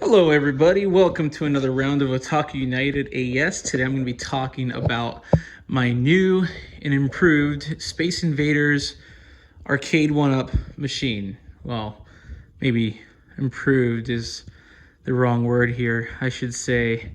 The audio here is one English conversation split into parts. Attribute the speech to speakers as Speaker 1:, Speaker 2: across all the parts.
Speaker 1: Hello everybody, welcome to another round of Otaku United AS. Today I'm going to be talking about my new and improved Space Invaders Arcade1Up machine. Well, maybe improved is the wrong word here. I should say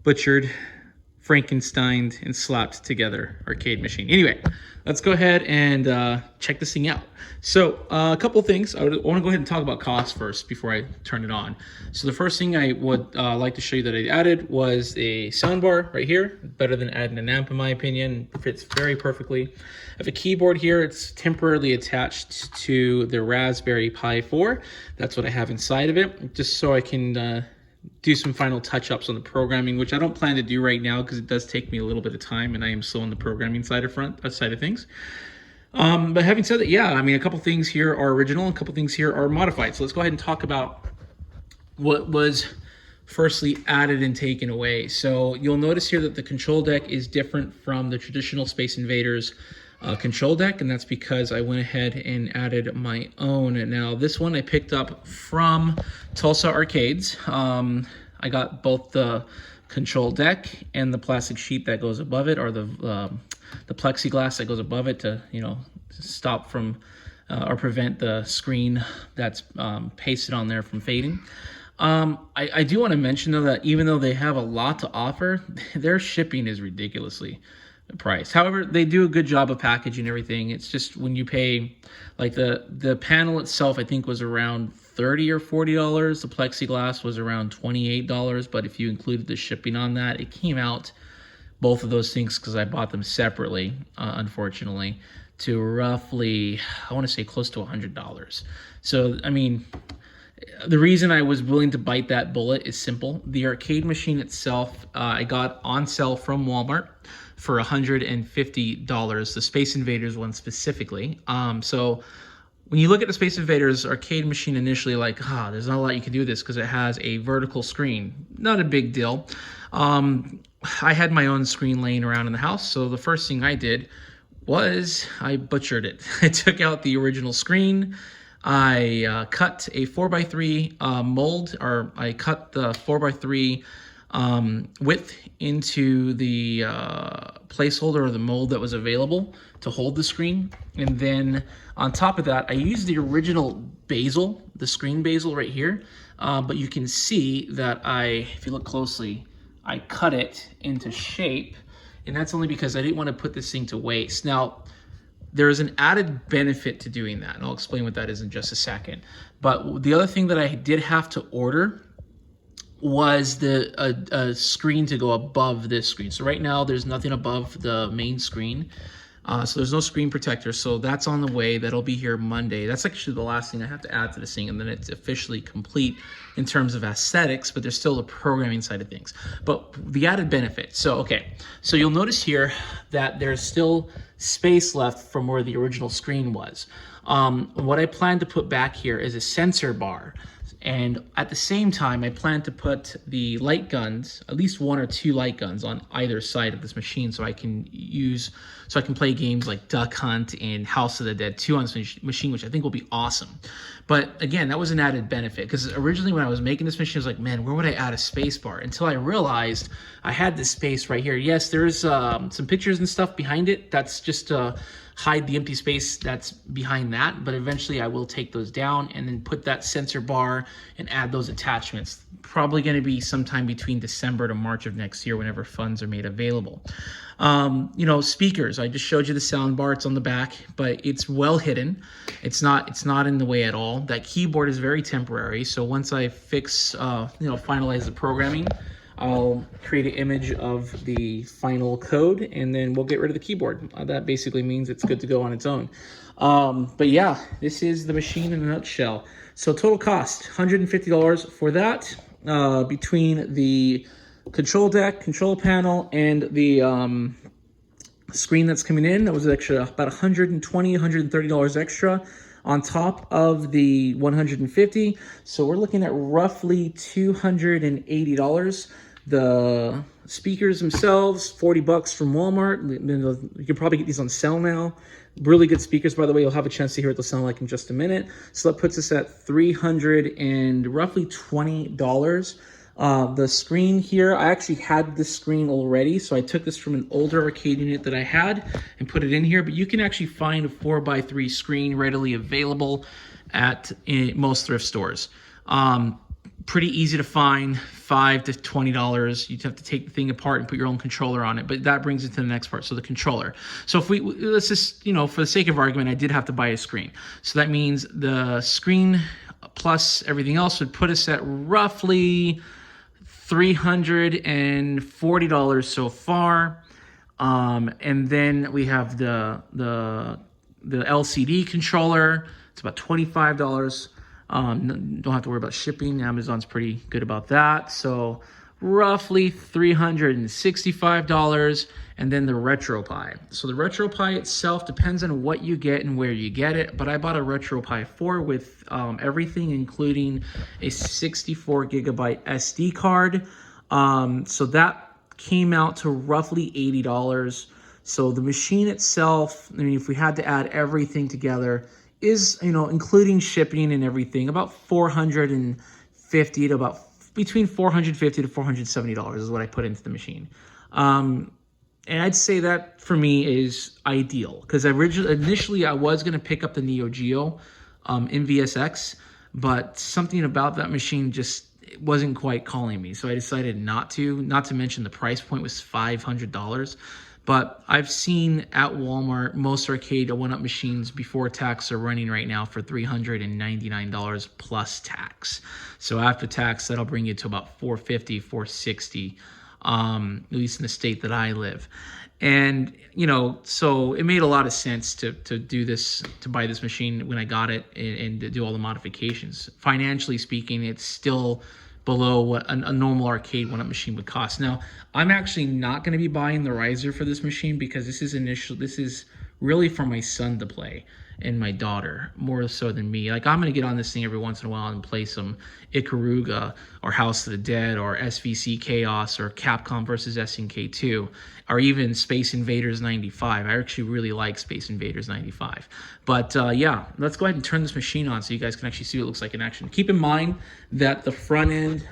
Speaker 1: butchered, Frankensteined, and slapped together arcade machine. Anyway, let's go ahead and check this thing out. So a couple things. I want to go ahead and talk about cost first before I turn it on. So the first thing I would like to show you that I added was a soundbar right here. Better than adding an amp in my opinion. It fits very perfectly. I have a keyboard here. It's temporarily attached to the Raspberry Pi 4. That's what I have inside of it, just so I can do some final touch-ups on the programming, which I don't plan to do right now because it does take me a little bit of time and I am slow on the programming side of things. But having said that, yeah, I mean, a couple things here are original, a couple things here are modified. So let's go ahead and talk about what was firstly added and taken away. So you'll notice here that the control deck is different from the traditional Space Invaders control deck, and that's because I went ahead and added my own. And now this one I picked up from Tulsa Arcades. I got both the control deck and the plastic sheet that goes above it, or the plexiglass that goes above it to, you know, stop from or prevent the screen that's pasted on there from fading. I do want to mention though that even though they have a lot to offer, their shipping is ridiculously priced. However, they do a good job of packaging everything. It's just when you pay, like the panel itself, I think was around $30 or $40. The plexiglass was around $28. But if you included the shipping on that, it came out, both of those things, because I bought them separately, unfortunately, to roughly, I want to say close to $100. So, I mean, the reason I was willing to bite that bullet is simple. The arcade machine itself, I got on sale from Walmart for $150, the Space Invaders one specifically. So when you look at the Space Invaders arcade machine initially, like, there's not a lot you can do with this because it has a vertical screen. Not a big deal. I had my own screen laying around in the house, so the first thing I did was I butchered it. I took out the original screen. I cut a 4x3 mold, or I cut the 4x3 width into the placeholder or the mold that was available to hold the screen. And then on top of that, I used the original bezel, the screen bezel right here. But you can see that if you look closely, I cut it into shape. And that's only because I didn't want to put this thing to waste. Now, there is an added benefit to doing that, and I'll explain what that is in just a second. But the other thing that I did have to order was a screen to go above this screen. So right now there's nothing above the main screen. So there's no screen protector. So that's on the way. That'll be here Monday. That's actually the last thing I have to add to this thing, and then it's officially complete in terms of aesthetics, but there's still the programming side of things. But the added benefit. So you'll notice here that there's still space left from where the original screen was. What I plan to put back here is a sensor bar. And at the same time, I plan to put the light guns, at least 1 or 2 light guns on either side of this machine, so I can play games like Duck Hunt and House of the Dead 2 on this machine, which I think will be awesome. But again, that was an added benefit, because originally when I was making this machine, I was like, man, where would I add a space bar? Until I realized I had this space right here. Yes, there is some pictures and stuff behind it. That's just hide the empty space that's behind that, but eventually I will take those down and then put that sensor bar and add those attachments. Probably going to be sometime between December to March of next year, whenever funds are made available. You know, speakers, I just showed you the sound bar. It's on the back, but it's well hidden. It's not in the way at all. That keyboard is very temporary, so once I fix, finalize the programming, I'll create an image of the final code, and then we'll get rid of the keyboard. That basically means it's good to go on its own. But yeah, this is the machine in a nutshell. So total cost, $150 for that, between the control deck, control panel, and the screen that's coming in. That was extra, about $120, $130 extra on top of the $150. So we're looking at roughly $280. The speakers themselves, 40 bucks from Walmart. You can probably get these on sale now. Really good speakers, by the way. You'll have a chance to hear what they'll sound like in just a minute. So that puts us at roughly $20. The screen here, I actually had this screen already, so I took this from an older arcade unit that I had and put it in here, but you can actually find a 4x3 screen readily available at most thrift stores. Pretty easy to find, $5 to $20. You'd have to take the thing apart and put your own controller on it, but that brings it to the next part, so the controller. So if let's just, for the sake of argument, I did have to buy a screen. So that means the screen plus everything else would put us at roughly $340 so far. And then we have the LCD controller. It's about $25. Don't have to worry about shipping. Amazon's pretty good about that. So roughly $365. And then the RetroPie. So the RetroPie itself depends on what you get and where you get it. But I bought a RetroPie 4 with everything, including a 64 gigabyte SD card. So that came out to roughly $80. So the machine itself, I mean, if we had to add everything together, is, including shipping and everything, about $450 to between $450 to $470 is what I put into the machine. And I'd say that for me is ideal, because initially I was going to pick up the Neo Geo MVSX, but something about that machine just wasn't quite calling me, so I decided not to mention the price point was $500. But I've seen at Walmart, most Arcade1Up machines before tax are running right now for $399 plus tax. So after tax, that'll bring you to about $450, $460, at least in the state that I live. And, so it made a lot of sense to do this, to buy this machine when I got it and to do all the modifications. Financially speaking, it's still below what a normal Arcade1Up machine would cost. Now, I'm actually not going to be buying the riser for this machine, because this is really for my son to play and my daughter, more so than me. Like, I'm going to get on this thing every once in a while and play some Ikaruga or House of the Dead or SVC Chaos or Capcom versus SNK 2 or even Space Invaders 95. I actually really like Space Invaders 95. But yeah, let's go ahead and turn this machine on so you guys can actually see what it looks like in action. Keep in mind that the front end,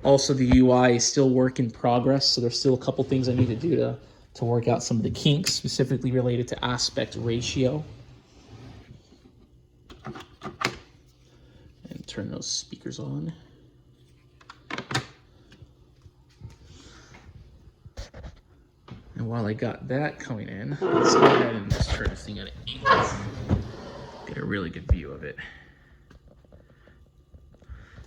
Speaker 1: also the UI is still work in progress, so there's still a couple things I need to do to work out some of the kinks specifically related to aspect ratio. And turn those speakers on. And while I got that coming in, let's go ahead and just turn this thing at an angle. Get a really good view of it.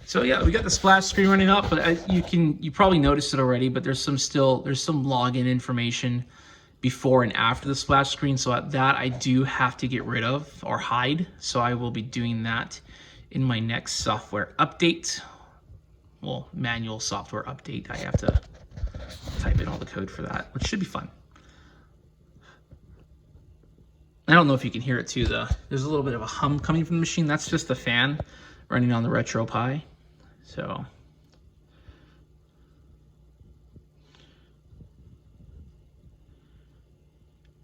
Speaker 1: So yeah, we got the splash screen running up, but you probably noticed it already, but there's some login information before and after the splash screen. So that I do have to get rid of or hide. So I will be doing that in my next software update. Well, manual software update. I have to type in all the code for that, which should be fun. I don't know if you can hear it too, though. There's a little bit of a hum coming from the machine. That's just the fan running on the RetroPie. So,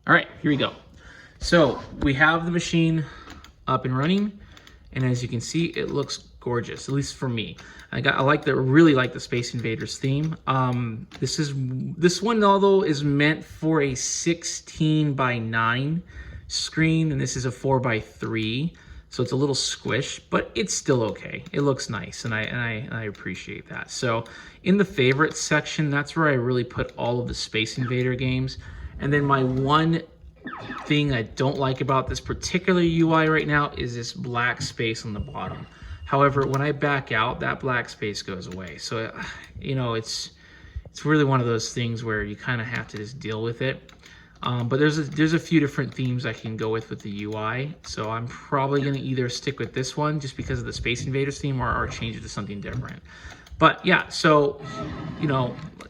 Speaker 1: all right, here we go. So we have the machine up and running, and as you can see, it looks gorgeous, at least for me. I really like the Space Invaders theme. This one, although, is meant for a 16:9 screen, and this is a 4:3. So it's a little squish, but it's still okay. It looks nice, and I appreciate that. So in the favorites section, that's where I really put all of the Space Invader games. And then my one thing I don't like about this particular UI right now is this black space on the bottom. However, when I back out, that black space goes away. So, it's really one of those things where you kind of have to just deal with it. But there's a few different themes I can go with the UI. So I'm probably going to either stick with this one just because of the Space Invaders theme or change it to something different. But yeah, so,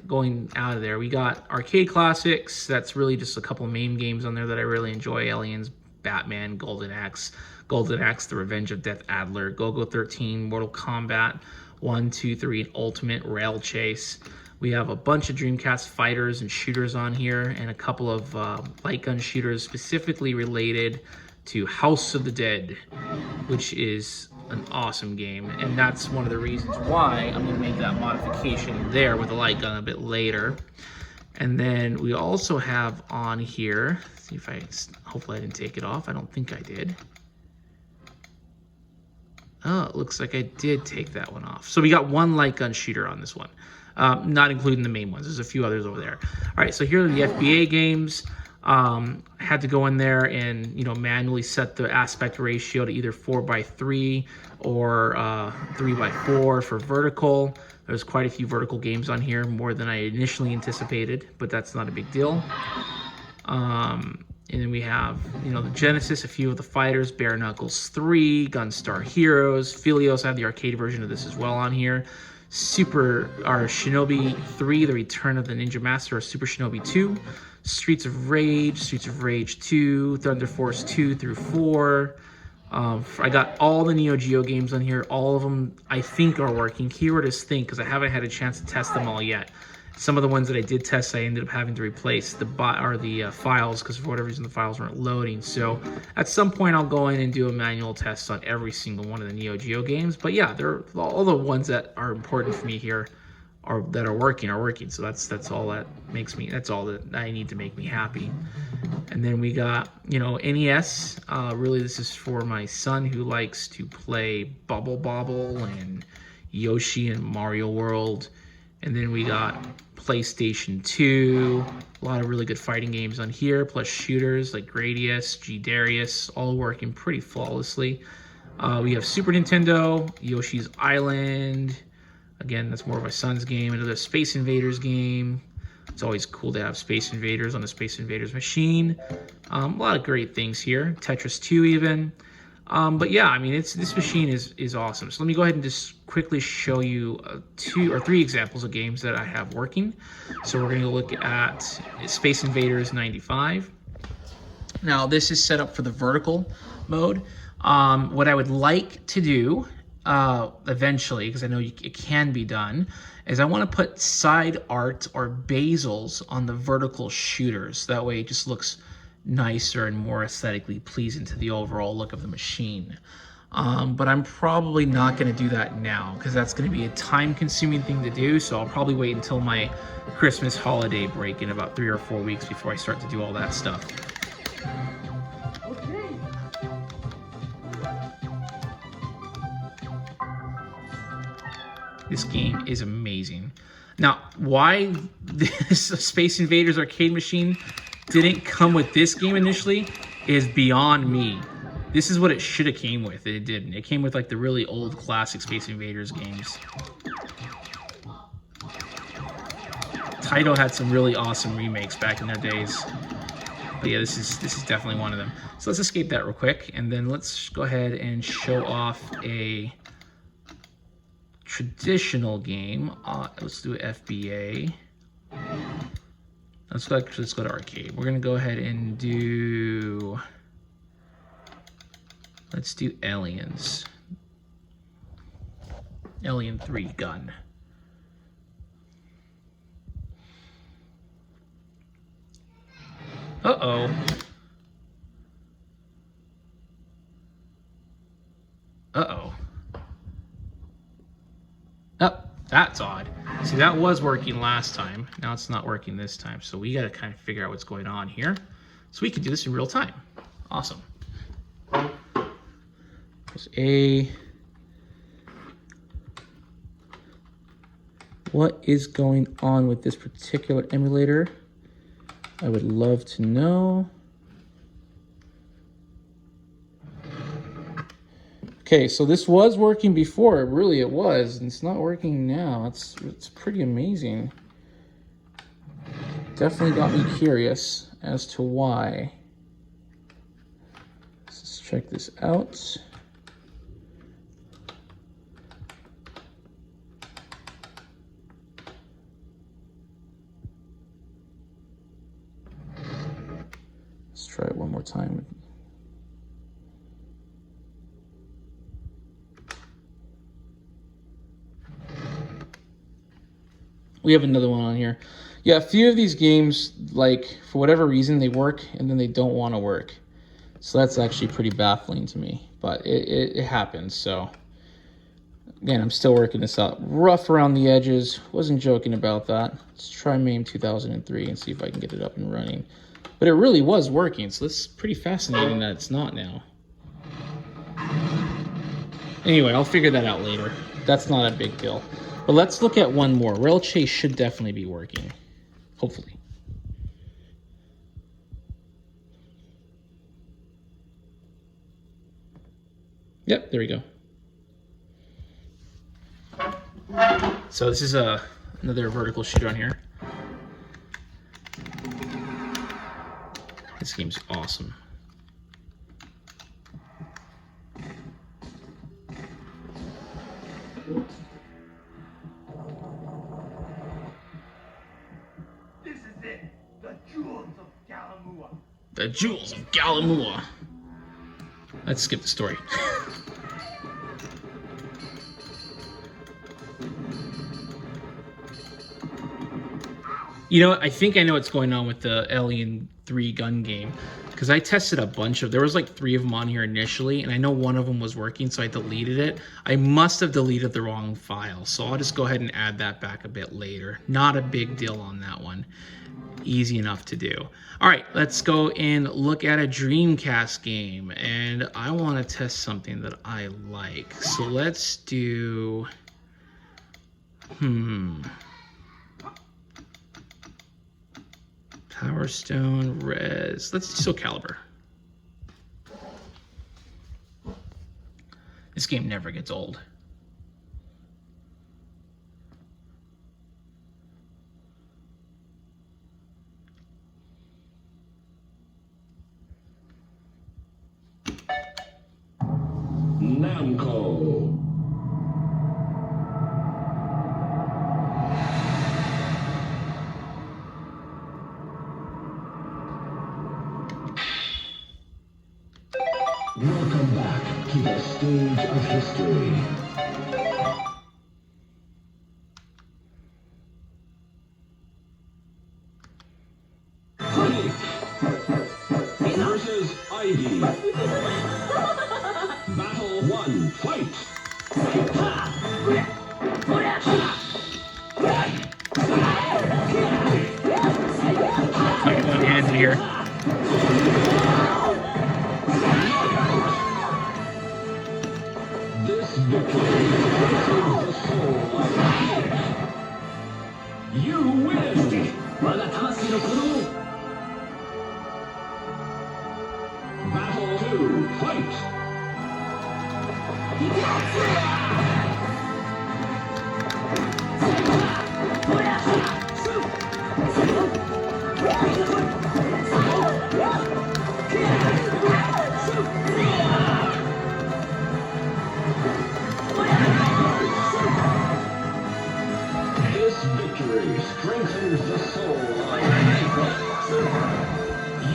Speaker 1: going out of there, we got arcade classics. That's really just a couple main games on there that I really enjoy. Aliens, Batman, Golden Axe, Golden Axe, The Revenge of Death Adler, Go-Go 13, Mortal Kombat 1, 2, 3, and Ultimate Rail Chase. We have a bunch of Dreamcast fighters and shooters on here, and a couple of light gun shooters specifically related to House of the Dead, which is an awesome game, and that's one of the reasons why I'm going to make that modification there with the light gun a bit later. And then we also have on here, see if hopefully I didn't take it off. I don't think I did. Oh, it looks like I did take that one off. So we got one light gun shooter on this one, not including the main ones. There's a few others over there. All right, so here are the FBA games. I had to go in there and manually set the aspect ratio to either 4:3 or 3:4 for vertical. There's quite a few vertical games on here, more than I initially anticipated, but that's not a big deal. And then we have, the Genesis, a few of the fighters, Bare Knuckles 3, Gunstar Heroes, Philios. I have the arcade version of this as well on here. Shinobi 3, The Return of the Ninja Master, or Super Shinobi 2, Streets of Rage 2, Thunder Force 2 through 4. I got all the Neo Geo games on here. All of them, I think, are working. Keyword is think, because I haven't had a chance to test them all yet. Some of the ones that I did test, I ended up having to replace the files, because for whatever reason the files weren't loading. So at some point I'll go in and do a manual test on every single one of the Neo Geo games. But yeah, they're all the ones that are important for me here that are working. So that's all that makes me. That's all that I need to make me happy. And then we got NES. Really, this is for my son who likes to play Bubble Bobble and Yoshi and Mario World. And then we got PlayStation 2, a lot of really good fighting games on here, plus shooters like Gradius, G Darius, all working pretty flawlessly. We have Super Nintendo, Yoshi's Island. Again, that's more of my son's game. Another Space Invaders game. It's always cool to have Space Invaders on the Space Invaders machine. A lot of great things here. Tetris 2 even. But yeah, I mean, this machine is awesome. So let me go ahead and just quickly show you 2 or 3 examples of games that I have working. So we're going to look at Space Invaders 95. Now, this is set up for the vertical mode. What I would like to do eventually, because I know it can be done, is I want to put side art or bezels on the vertical shooters. That way it just looks nicer and more aesthetically pleasing to the overall look of the machine. But I'm probably not going to do that now, because that's going to be a time-consuming thing to do. So I'll probably wait until my Christmas holiday break in about 3 or 4 weeks before I start to do all that stuff. Okay. This game is amazing. Now, why this Space Invaders arcade machine didn't come with this game initially is beyond me. This is what it should have came with. It didn't. It came with like the really old classic Space Invaders games. Taito had some really awesome remakes back in their days. But yeah, this is definitely one of them. So let's escape that real quick, and then let's go ahead and show off a traditional game. Let's do FBA. Let's go to arcade. We're gonna go ahead and do. Let's do Aliens. Alien 3 gun. Uh-oh. Uh-oh. Oh, that's odd. See, that was working last time. Now it's not working this time. So we gotta kind of figure out what's going on here. So we can do this in real time. Awesome. There's A. What is going on with this particular emulator? I would love to know. Okay, so this was working before. Really, it was, and it's not working now. It's pretty amazing. Definitely got me curious as to why. Let's check this out. Let's try it one more time. We have another one on here. Yeah, a few of these games, like, for whatever reason, they work and then they don't want to work. So that's actually pretty baffling to me, but it happens. So again, I'm still working this out. Rough around the edges. Wasn't joking about that. Let's try MAME 2003 and see if I can get it up and running. But it really was working, so that's pretty fascinating that it's not now. Anyway, I'll figure that out later. That's not a big deal. But let's look at one more. Rail Chase should definitely be working. Hopefully. Yep, there we go. So this is another vertical shooter on here. This game's awesome.
Speaker 2: This is it, the Jewels of Galamua.
Speaker 1: The Jewels of Galamua. Let's skip the story. You know, I think I know what's going on with the Alien 3 gun game, because I tested a bunch of, there was like 3 of them on here initially, and I know one of them was working, so I deleted it. I must have deleted the wrong file, so I'll just go ahead and add that back a bit later. Not a big deal on that one. Easy enough to do. All right, let's go and look at a Dreamcast game, and I want to test something that I like. So let's do, Power Stone, Res. Let's do Soul Calibur. This game never gets old.
Speaker 3: Namco. Welcome back to the stage of history. Versus Ivy. Battle 1, fight!
Speaker 1: Like one hand here.
Speaker 3: This victory is the soul of you win! Battle 2, fight! This victory strengthens the soul of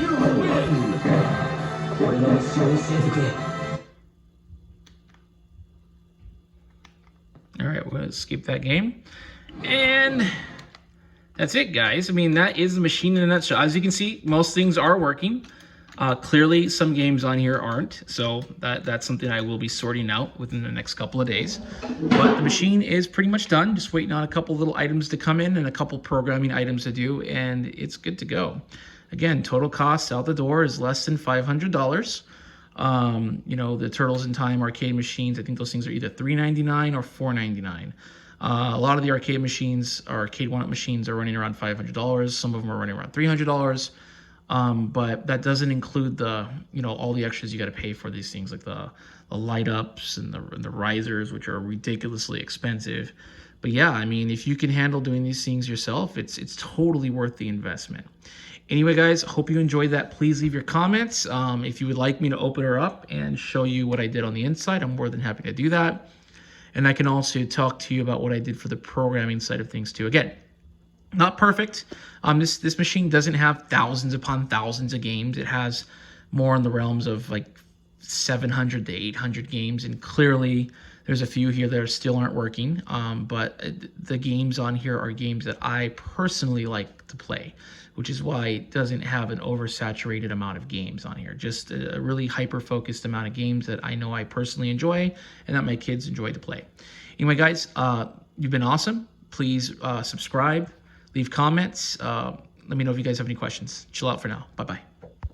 Speaker 3: you win!
Speaker 1: All right, we're gonna skip that game. And that's it, guys. I mean, that is the machine in a nutshell. As you can see, most things are working. Clearly, some games on here aren't, so that's something I will be sorting out within the next couple of days. But the machine is pretty much done. Just waiting on a couple little items to come in and a couple programming items to do, and it's good to go. Again, total cost out the door is less than $500. You know, the Turtles in Time arcade machines, I think those things are either $399 or $499. A lot of the arcade machines, or Arcade1Up machines, are running around $500. Some of them are running around $300. But that doesn't include the, you know, all the extras you got to pay for these things, like the light ups and the risers, which are ridiculously expensive. But yeah, I mean, if you can handle doing these things yourself, it's totally worth the investment. Anyway, guys, hope you enjoyed that. Please leave your comments. If you would like me to open her up and show you what I did on the inside, I'm more than happy to do that. And I can also talk to you about what I did for the programming side of things too. Again, not perfect. This machine doesn't have thousands upon thousands of games. It has more in the realms of like 700 to 800 games, and clearly There's a few here that still aren't working, but the games on here are games that I personally like to play, which is why it doesn't have an oversaturated amount of games on here. Just a really hyper-focused amount of games that I know I personally enjoy and that my kids enjoy to play. Anyway, guys, you've been awesome. Please subscribe, leave comments. Let me know if you guys have any questions. Chill out for now. Bye-bye.